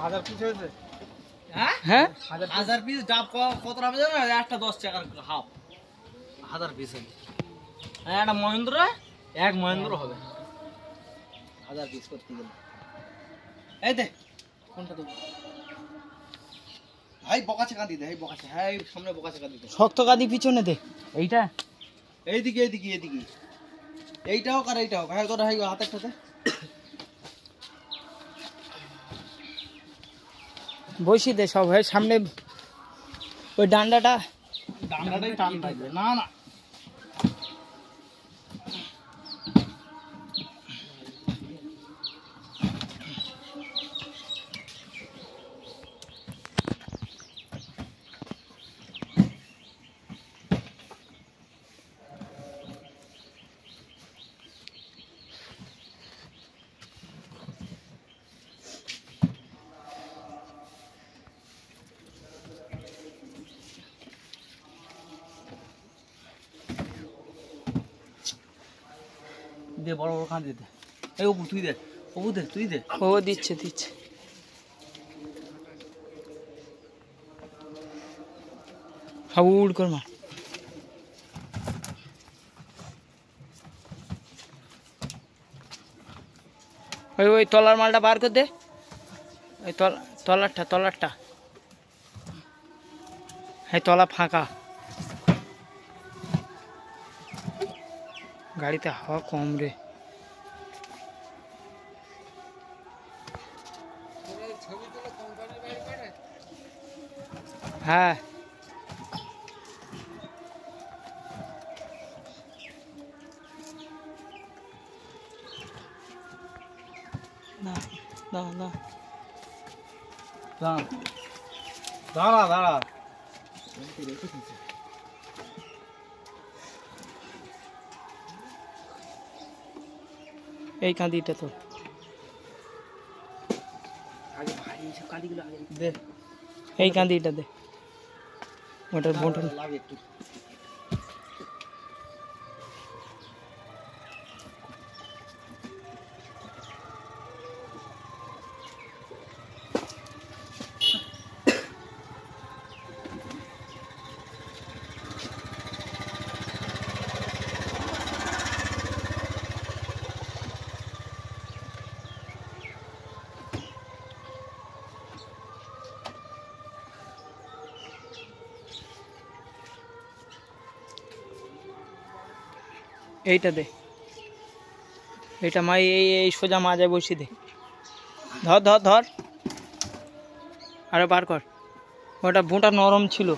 1000 piece হয়েছে। হ্যাঁ 1000 piece ডাব কত হবে জানো? একটা 10 টাকার হাফ 1000 পিস হবে। একটা মহেন্দ্র এক মহেন্দ্র হবে 1000 পিস করতে গেলে। এই দে কোনটা দেব ভাই? বকাছে কাঁদি দে, এই বকাছে, হ্যাঁ এই সামনে বকাছে কাঁদি দে। শক্ত কাঁদি পিছনে দে। এইটা এইদিকে এইদিকে এইদিকে এইটাও আর এইটাও ভাই তোর ভাই হাতের সাথে বসি দে সব হয় সামনে। ওই ডান্ডাটাই টান থাকবে না না। দে বড় বড় খান দিতে। এই অপু তুই দে, অপু দে তুই দে। ও দিচ্ছে দিচ্ছে। হাউড় কর মা। ওই ওই তলার মালটা বার করে দে। ওই তলারটা হ্যাঁ তলা ফাঁকা। গাড়িতে হাওয়া কম রে। হ্যাঁ না না না দাঁড়া দাঁড়া। এই কাঁদিটা তো আগে ভাই এইসব কাঁদিগুলো আগে দে। এই কাঁদিটা দে। ওটার বটন লাগে একটু। এইটা দে। এইটা মা এই সোজা মাজায় বসি দে। ধর ধর ধর আরে বার কর। ওটা বোঁটা নরম ছিল।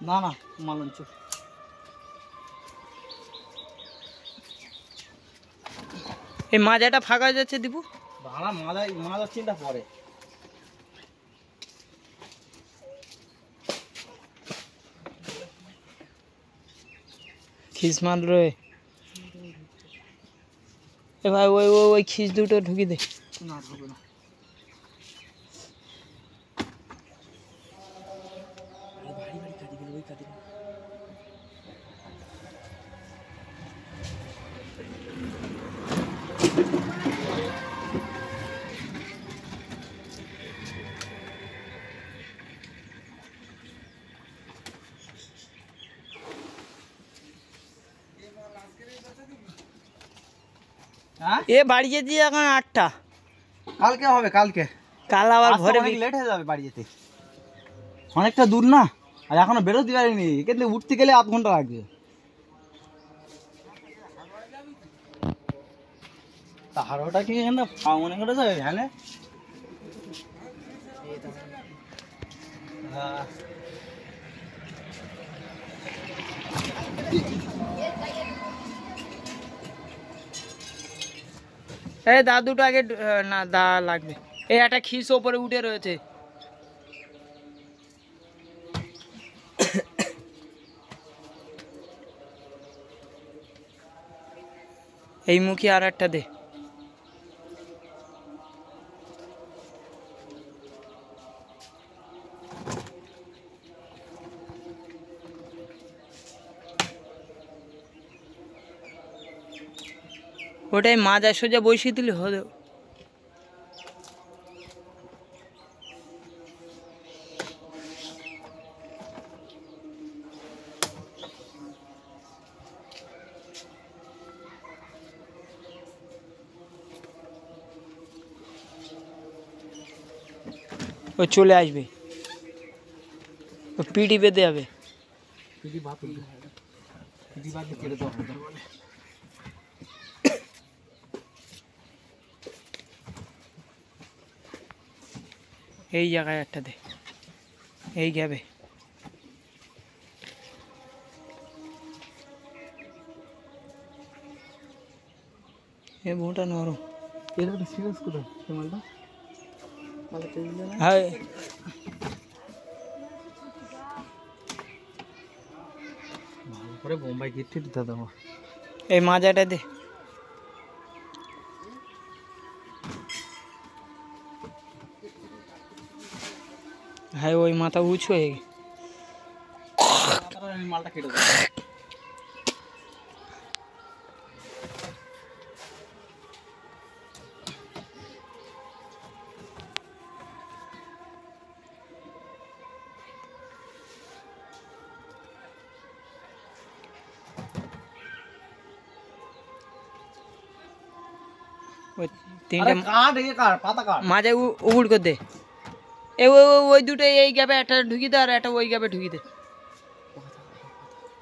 না না মালঞ্চ এই মাজাটা ফাঁকা হয়ে যাচ্ছে দীপু। ভাড়া মাজার চিন্তা পরে। খিস মাল রে। এ ভাই ওই ওই ওই খিস দুটো ঢুকি দে। না ঢুকবে না। এ বাড়ি যেতে এখন 8টা। কালকে হবে কালকে। কাল আবার ঘরে লেট হয়ে যাবে বাড়ি যেতে, অনেকটা দূর না। আর এখনো বেরোতে পারিনি, কিন্তু উঠতে গেলে আধ ঘন্টা লাগবে। তাহারটা কি এখানে মনে করে যাবে ভ্যানে? এই দা দুটো আগে না দা লাগবে। এই একটা খিস ওপরে উঠে রয়েছে। এই মুখে আর একটা দে। ওটাই মাজা সোজা বসিয়ে দিলে হলো। ও চলে আসবে, ও পিটি বেঁধে যাবে। এই জায়গায় একটা দে, এই যাবে। এই বউটা নরম। হ্যাঁ বোম্বাই গিট দিতে দেবো। এই মাজাটা দে। হ্যাঁ ওই মাথা উঁচু হয়ে গে। মালটা কেটে দেবো। ওই তিনটে কাট এ কাট পাতা কাট। মাঝে উবুড় করে দে। এই ওই দুটো এই গ্যাপে একটা ঢুকি দে আর একটা ওই গ্যাপে ঢুকি দে।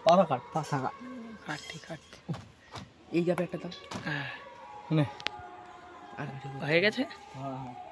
পাতা কাট পাতা কাট। কাটতে কাটতে এই গ্যাপে একটা দাও। হ্যাঁ নে হয়ে গেছে। হ্যাঁ হ্যাঁ